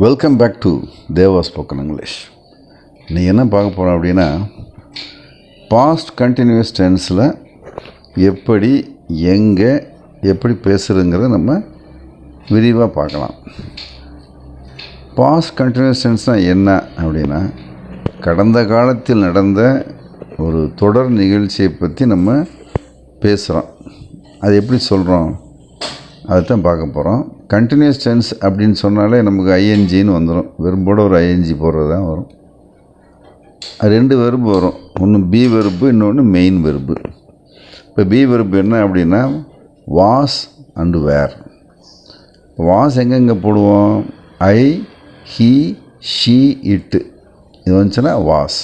Welcome back to Deva spoken English. நீ என்ன பார்க்க போகிறோம் அப்படின்னா, பாஸ்ட் கண்டினியூஸ் டென்ஸில் எப்படி எங்கே எப்படி பேசுகிறதுங்கிறத நம்ம விரிவாக பார்க்கலாம். பாஸ்ட் கண்டினியூஸ் டென்ஸ்னால் என்ன அப்படின்னா, கடந்த காலத்தில் நடந்த ஒரு தொடர் நிகழ்ச்சியை பற்றி நம்ம பேசுகிறோம். அது எப்படி சொல்கிறோம் அதைத்தான் பார்க்க போகிறோம். கண்டினியூஸ் டென்ஸ் அப்படின்னு சொன்னாலே நமக்கு ஐஎன்ஜின்னு வந்துடும். வெறும்போட ஒரு ஐஎன்ஜி போடுறது தான் வரும். ரெண்டு வெறுப்பு வரும், ஒன்று பி வெறுப்பு, இன்னொன்று மெயின் வெறுப்பு. இப்போ பி வெறுப்பு என்ன அப்படின்னா வாஸ் அண்டு வேர். வாஸ் எங்கெங்கே போடுவோம்? ஐ, ஹீ, ஷீ, இட்டு இது வந்துச்சுன்னா வாஸ்.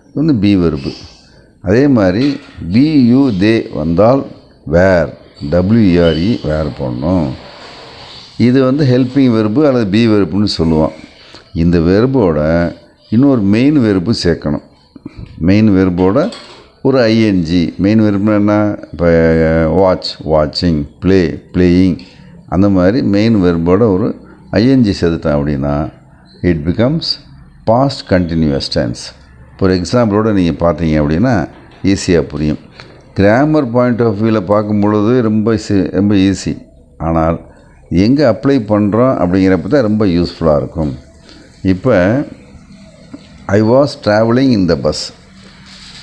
இது வந்து பி வெறுப்பு. அதே மாதிரி பி, யூ, தே வந்தால் வேர், டபிள்யூஆர்இ வேர் போடணும். இது வந்து ஹெல்பிங் வெறுப்பு அல்லது பி வெறுப்புன்னு சொல்லுவோம். இந்த வெறுப்போட இன்னொரு மெயின் வெறுப்பு சேர்க்கணும். மெயின் வெறுப்போட ஒரு ஐஎன்ஜி. மெயின் வெறுப்புனா என்ன? இப்போ வாட்ச், வாட்சிங், ப்ளே, ப்ளேயிங், அந்த மாதிரி மெயின் வெறுப்போட ஒரு ஐஎன்ஜி சேர்த்துட்டேன் அப்படின்னா it becomes past continuous tense. ஒரு எக்ஸாம்பிளோடு நீங்கள் பார்த்தீங்க அப்படின்னா ஈஸியாக புரியும். கிராமர் பாயிண்ட் ஆஃப் வியூவில் பார்க்கும் பொழுது ரொம்ப ஈஸி. ஆனால் எங்கே அப்ளை பண்ணுறோம் அப்படிங்கிறப்ப தான் ரொம்ப யூஸ்ஃபுல்லாக இருக்கும். இப்போ ஐ was travelling in the bus.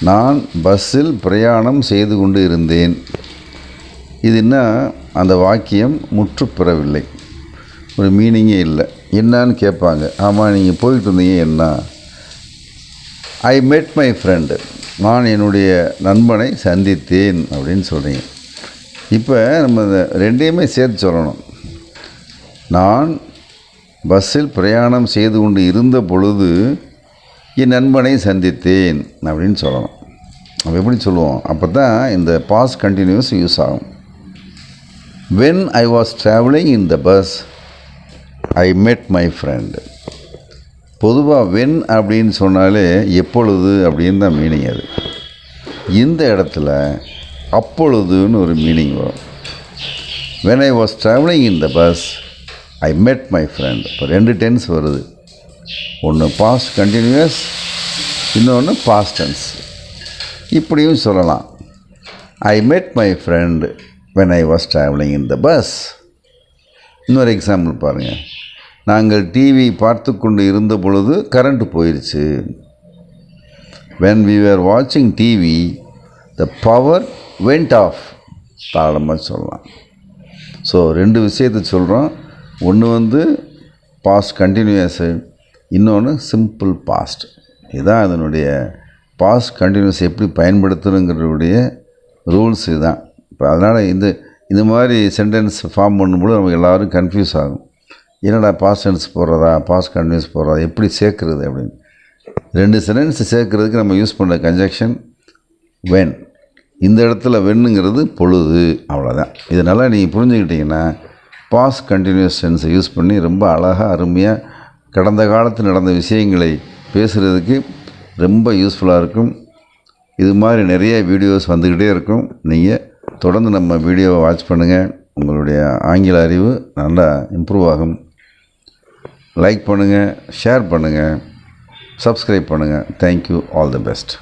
நான் பஸ்ஸில் பிரயாணம் செய்து கொண்டு இருந்தேன். இதுன்னா அந்த வாக்கியம் முற்றுப்பெறவில்லை, ஒரு மீனிங்கே இல்லை. என்னான்னு கேட்பாங்க. ஆமாம், நீங்கள் போயிட்டு இருந்தீங்க என்ன? ஐ மெட் மை ஃப்ரெண்டு. நான் என்னுடைய நண்பனை சந்தித்தேன் அப்படின்னு சொல்கிறீங்க. இப்போ நம்ம இந்த ரெண்டையுமே சேர்த்து சொல்லணும். நான் பஸ்ஸில் பிரயாணம் செய்து கொண்டு இருந்த பொழுது என் நண்பனை சந்தித்தேன் அப்படின்னு சொல்லணும். நம்ம எப்படி சொல்லுவோம்? அப்போ தான் இந்த பாஸ்ட் கண்டினியூஸ் யூஸ் ஆகும். When I was travelling in the bus I met my friend. பொதுவாக வென் அப்படின்னு சொன்னாலே எப்பொழுது அப்படின்னு தான் மீனிங். அது இந்த இடத்துல அப்பொழுதுன்னு ஒரு மீனிங் வரும். When I was travelling in the bus I met my friend. இப்போ ரெண்டு டென்ஸ் வருது. ஒன்று பாஸ்ட் கண்டினியூஸ், இன்னொன்று பாஸ்ட் டென்ஸ். இப்படியும் சொல்லலாம். I met my friend when I was travelling in the bus. இன்னொரு எக்ஸாம்பிள் பாருங்கள். நாங்கள் டிவி பார்த்து கொண்டு இருந்த பொழுது கரண்ட்டு போயிடுச்சு. when we were watching TV the power went off. தாராளமாக சொல்லலாம். ஸோ ரெண்டு விஷயத்தை சொல்கிறோம். ஒன்று வந்து பாஸ்ட் கண்டினியூஸு, இன்னொன்று சிம்பிள் பாஸ்ட். இதுதான் அதனுடைய பாஸ்ட் கண்டினியூஸ் எப்படி பயன்படுத்தணுங்கிறதுடைய ரூல்ஸ் இதுதான். இப்போ அதனால் இந்த மாதிரி சென்டென்ஸ் ஃபார்ம் பண்ணும்போது நமக்கு எல்லோரும் கன்ஃபியூஸ் ஆகும். என்னடா பாஸ்ட் டென்ஸ் போடுறதா, பாஸ்ட் கண்டினியூஸ் போடுறதா, எப்படி சேர்க்குறது அப்படின்னு. ரெண்டு சென்டென்ஸ் சேர்க்குறதுக்கு நம்ம யூஸ் பண்ணுற கன்ஜெக்ஷன் வென். இந்த இடத்துல வென்னுங்கிறது பொழுது, அவ்வளோதான். இதனால் நீங்கள் புரிஞ்சுக்கிட்டிங்கன்னா பாஸ்ட் கண்டினியூஸ் டென்ஸை யூஸ் பண்ணி ரொம்ப அழகாக அருமையாக கடந்த காலத்தில் நடந்த விஷயங்களை பேசுகிறதுக்கு ரொம்ப யூஸ்ஃபுல்லாக இருக்கும். இது மாதிரி நிறைய வீடியோஸ் வந்துக்கிட்டே இருக்கும். நீங்கள் தொடர்ந்து நம்ம வீடியோவை வாட்ச் பண்ணுங்கள். உங்களுடைய ஆங்கில அறிவு நல்லா இம்ப்ரூவ் ஆகும். லைக் பண்ணுங்கள், ஷேர் பண்ணுங்கள், சப்ஸ்கிரைப் பண்ணுங்கள். தேங்க்யூ. All the best.